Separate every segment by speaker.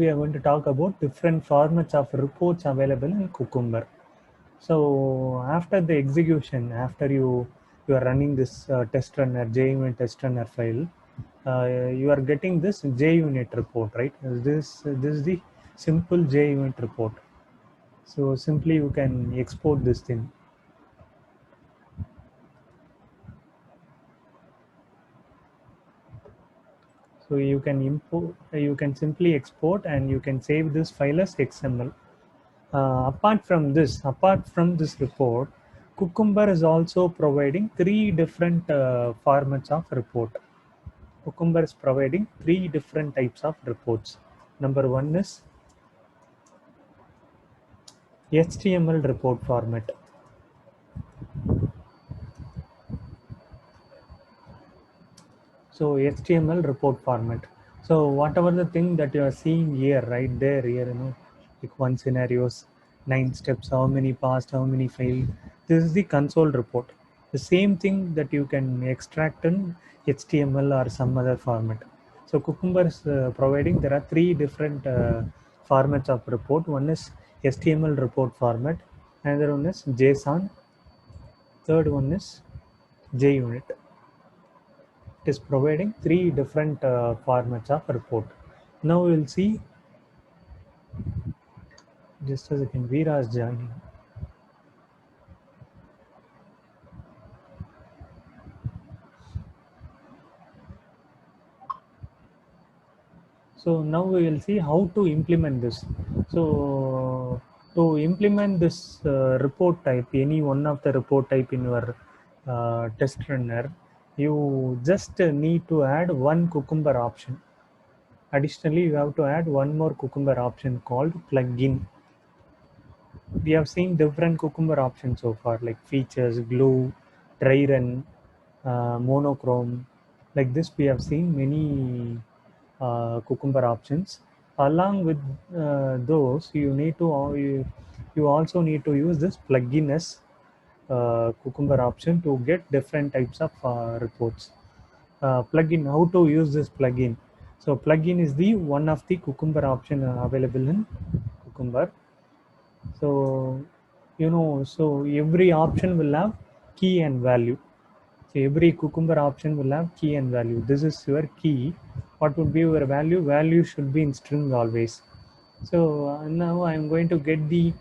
Speaker 1: we are going to talk about different formats of reports available in Cucumber. So after the execution, after you are running this test runner, JUnit test runner file, you are getting this JUnit report, right? This is the simple JUnit report. So simply you can export this thing. So you can import, you can simply export, and you can save this file as XML. Apart from this report, Cucumber is also providing three different formats of report. Cucumber is providing three different types of reports. Number one is HTML report format. So HTML report format. So whatever the thing that you are seeing here, right there, here, like one scenarios, 9 steps, how many passed, how many failed. This is the console report. The same thing that you can extract in HTML or some other format. So Cucumber is providing, there are three different formats of report. One is HTML report format, another one is JSON, third one is JUnit. It is providing three different formats of report. Now we'll see, just a second, Veera is joining. So now we will see how to implement this. So to implement this report type, any one of the report type in your test runner, you just need to add one Cucumber option. Additionally, you have to add one more Cucumber option called plugin. We have seen different Cucumber options so far, like features, glue, dry run, monochrome. Like this, we have seen many Cucumber options. Along with those, you also need to use this plugin as Cucumber option to get different types of reports. Plugin, how to use this plugin? So plugin is the one of the Cucumber option available in Cucumber. So so every option will have key and value. So every Cucumber option will have key and value. This is your key. What would be your value? Value should be in string always. So now I'm going to get the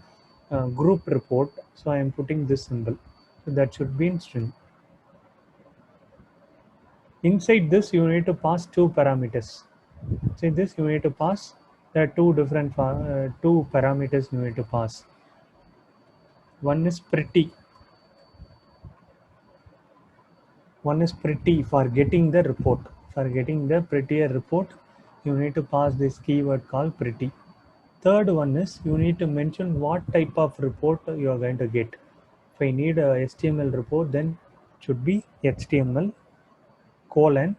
Speaker 1: group report. So I am putting this symbol. So that should be in string. Inside this, you need to pass two parameters. Inside this, you need to pass, there are two different two parameters you need to pass. One is pretty. One is pretty for getting the report. For getting the prettier report, you need to pass this keyword called pretty. Third one is you need to mention what type of report you are going to get. If I need a HTML report, then it should be HTML colon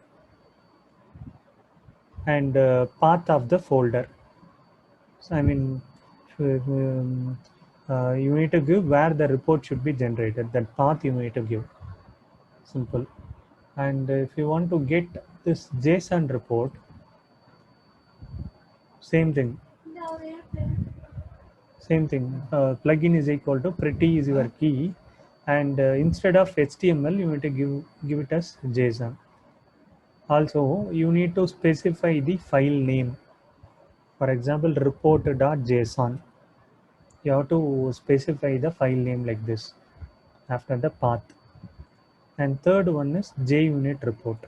Speaker 1: and path of the folder. So I mean, you need to give where the report should be generated. That path you need to give. Simple. And if you want to get this JSON report, same thing. Same thing. Plugin is equal to pretty is your key, and instead of HTML, you need to give it as JSON. Also, you need to specify the file name. For example, report.json. You have to specify the file name like this after the path. And third one is JUnit report.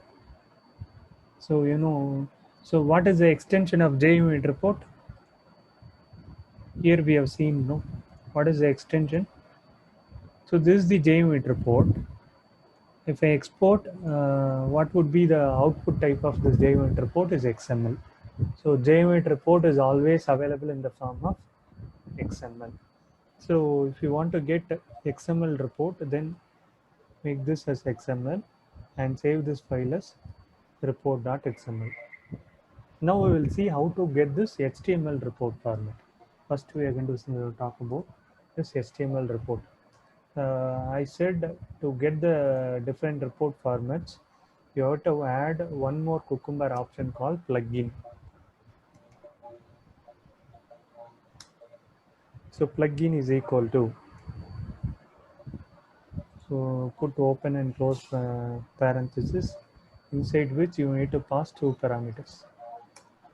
Speaker 1: So so what is the extension of JUnit report? Here we have seen, what is the extension? So this is the JUnit report. If I export, what would be the output type of this JUnit report is XML. So JUnit report is always available in the form of XML. So if you want to get XML report, then make this as XML and save this file as report.xml. Now we will see how to get this HTML report format. First, we are going to talk about this HTML report. I said to get the different report formats, you have to add one more Cucumber option called plugin. So plugin is equal to, so put open and close parenthesis, inside which you need to pass two parameters.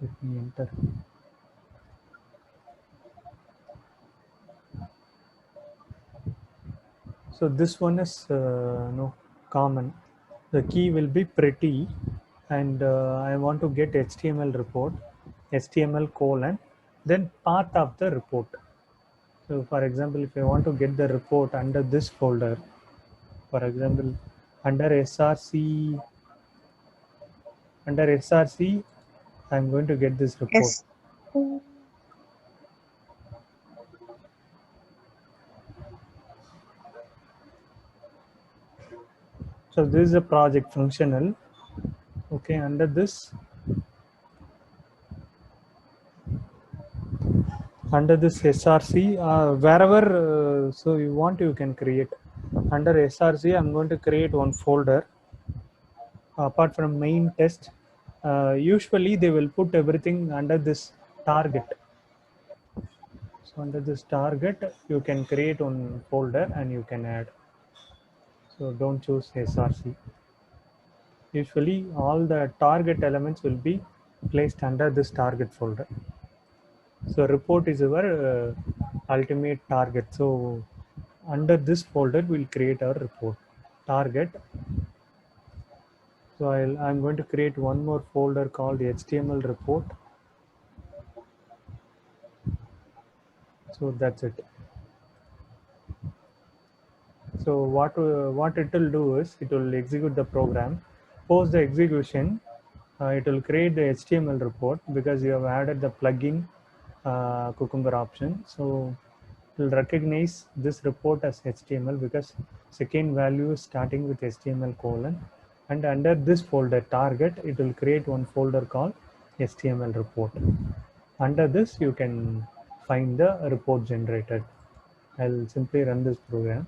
Speaker 1: Let me enter. So this one is no common. The key will be pretty, and I want to get HTML report, HTML colon, then path of the report. So for example, if I want to get the report under this folder, for example, under SRC, I'm going to get this report.
Speaker 2: Yes.
Speaker 1: So this is a project functional. Okay, under this SRC, wherever so you want, you can create. Under SRC, I'm going to create one folder apart from main test. Usually they will put everything under this target. So under this target, you can create one folder and you can add. So don't choose SRC. Usually all the target elements will be placed under this target folder. So report is our ultimate target. So under this folder, we'll create our report target. So I'm going to create one more folder called HTML report. So that's it. So what it will do is it will execute the program. Post the execution, it will create the HTML report because you have added the plugin Cucumber option. So it will recognize this report as HTML because second value is starting with HTML colon, and under this folder target, it will create one folder called HTML report. Under this, you can find the report generated. I'll simply run this program.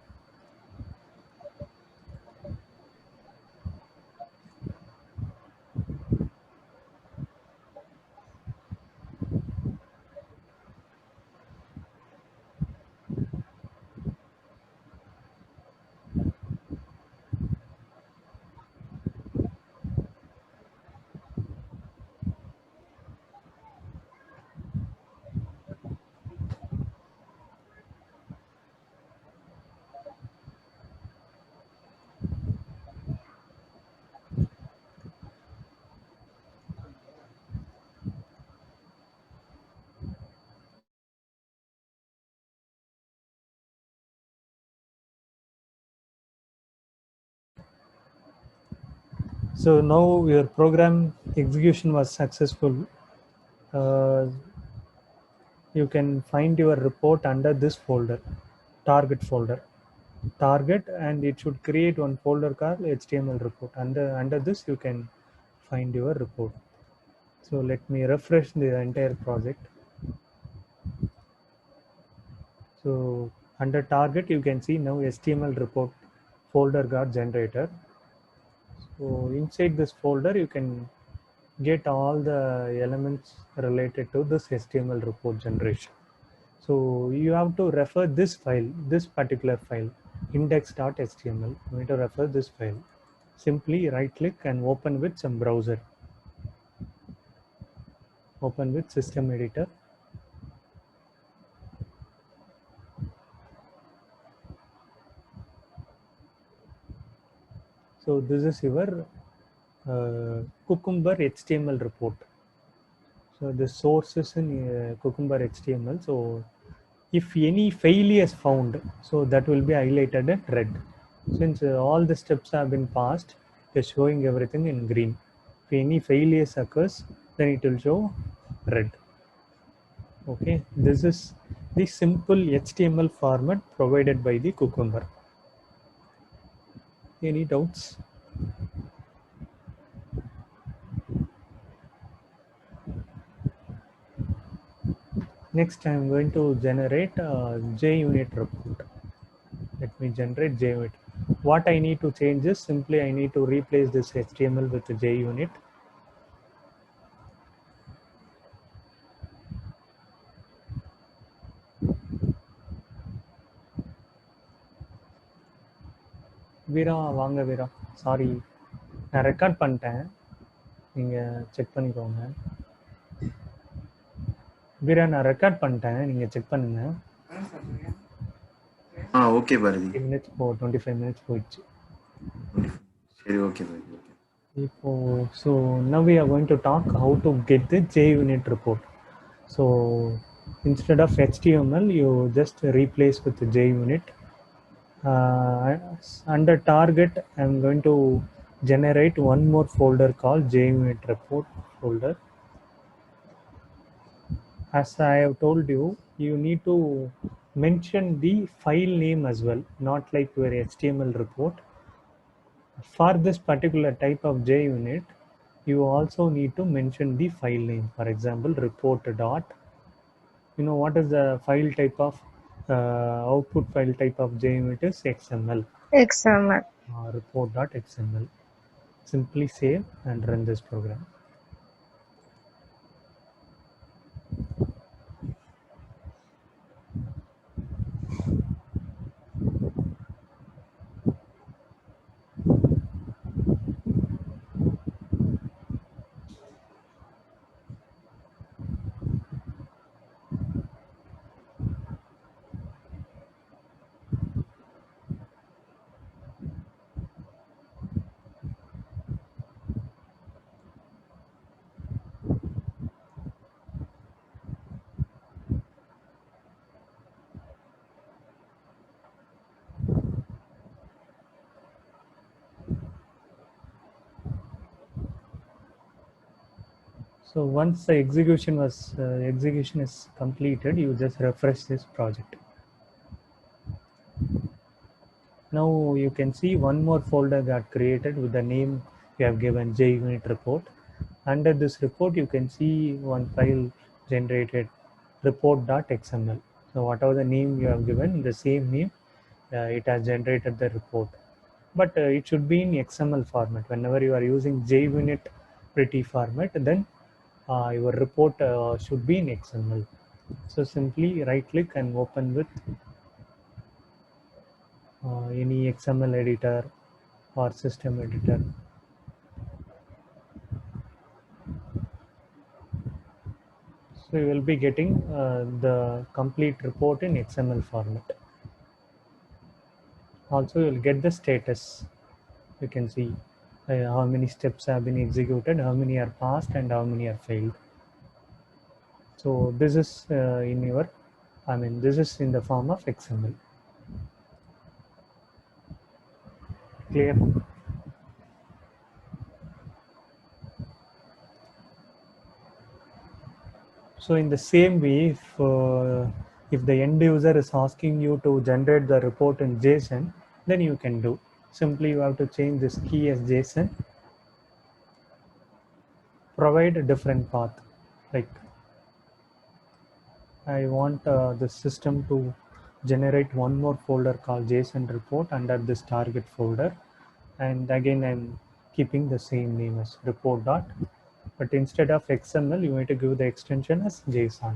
Speaker 1: So now your program execution was successful. You can find your report under this folder, target folder. Target, and it should create one folder called HTML report. Under this, you can find your report. So let me refresh the entire project. So under target, you can see now HTML report folder got generated. So inside this folder, you can get all the elements related to this HTML report generation. So you have to refer this file, this particular file, index.html. You need to refer this file. Simply right click and open with some browser. Open with system editor. So this is your Cucumber HTML report. So the source is in Cucumber HTML. So if any failure is found, so that will be highlighted in red. Since all the steps have been passed, it's showing everything in green. If any failures occurs, then it will show red. Okay, this is the simple HTML format provided by the Cucumber. Any doubts? Next, I'm going to generate a JUnit report. Let me generate JUnit. What I need to change is simply I need to replace this HTML with JUnit. வீரா வாங்க வீரா, sorry நான் record பண்ணிட்டேன், நீங்கள் check பண்ணிக்கோங்க. வீரா நான் record பண்ணிட்டேன், நீங்கள் check பண்ணுங்க.
Speaker 2: Okay Bharathi.
Speaker 1: 20 minutes 25 minutes போயிடுச்சு.
Speaker 2: சரி, ஓகே பாரதி.
Speaker 1: இப்போ so now we are going to talk how to get the JUnit report. So instead of HTML, you just replace with the JUnit. Under target, I'm going to generate one more folder called JUnit report folder. As I have told you, you need to mention the file name as well, not like your HTML report. For this particular type of JUnit, you also need to mention the file name. For example, report dot, you know what is the file type of output file type of JUnit is XML.
Speaker 3: XML.
Speaker 1: Report.xml. Simply save and run this program. So once the execution is completed, you just refresh this project. Now you can see one more folder got created with the name you have given, JUnit report. Under this report, you can see one file generated, report.xml. So whatever the name you have given, the same name, it has generated the report. But it should be in XML format. Whenever you are using JUnit pretty format, then your report should be in XML. So simply right click and open with any XML editor or system editor. So you will be getting the complete report in XML format. Also you will get the status. You can see how many steps have been executed, how many are passed, and how many are failed. So this is this is in the form of XML. Clear? So in the same way, if the end user is asking you to generate the report in JSON, then you can do. Simply you have to change this key as JSON, provide a different path. Like I want the system to generate one more folder called JSON report under this target folder. And again, I'm keeping the same name as report dot, but instead of XML, you need to give the extension as JSON.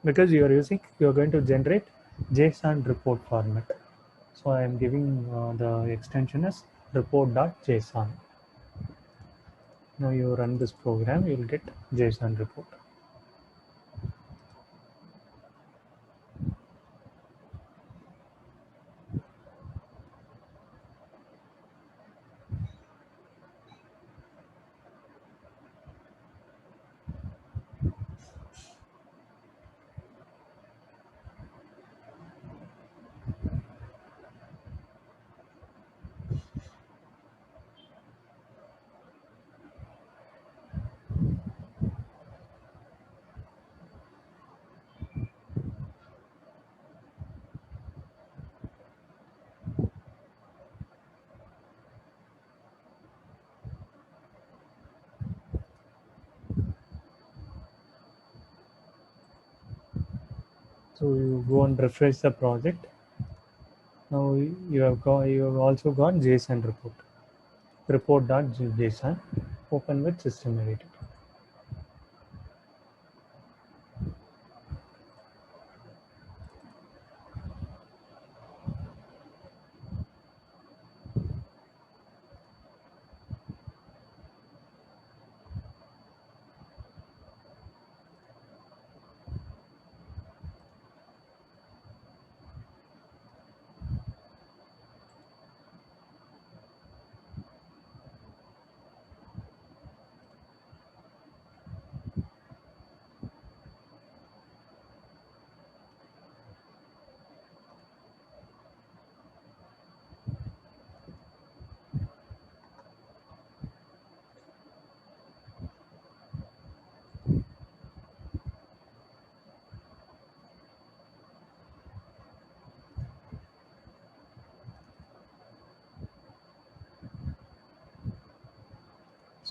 Speaker 1: Because you are going to generate JSON report format. So I am giving the extension as report.json. Now you run this program, you will get JSON report. So you go and refresh the project. Now you have also got JSON report. Report.json. Open with system editor.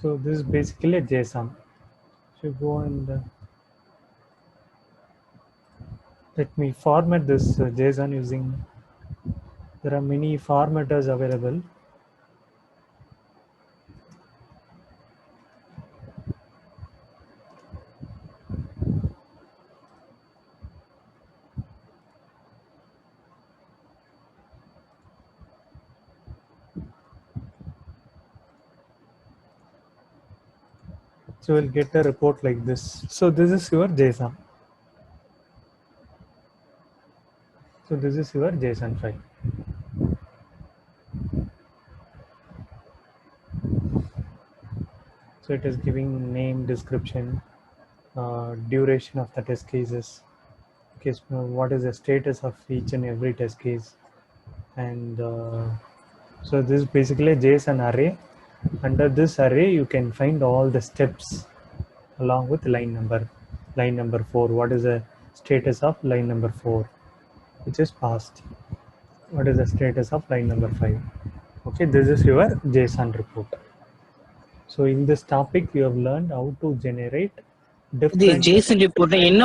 Speaker 1: So this is basically a JSON. So go and let me format this JSON using. There are many formatters available. So we'll get a report like this. So this is your JSON. So this is your JSON file. So it is giving name, description, duration of the test cases, okay, so what is the status of each and every test case, and so this is basically a JSON array. Under this array, you can find all the steps along with line number. Line number 4. What is the status of line number 4, which is passed? What is the status of line number 5? Okay, this is your JSON report. So in this topic, you have learned how to generate
Speaker 3: இது
Speaker 1: different
Speaker 3: Jason ரிப்போர்ட்ல என்ன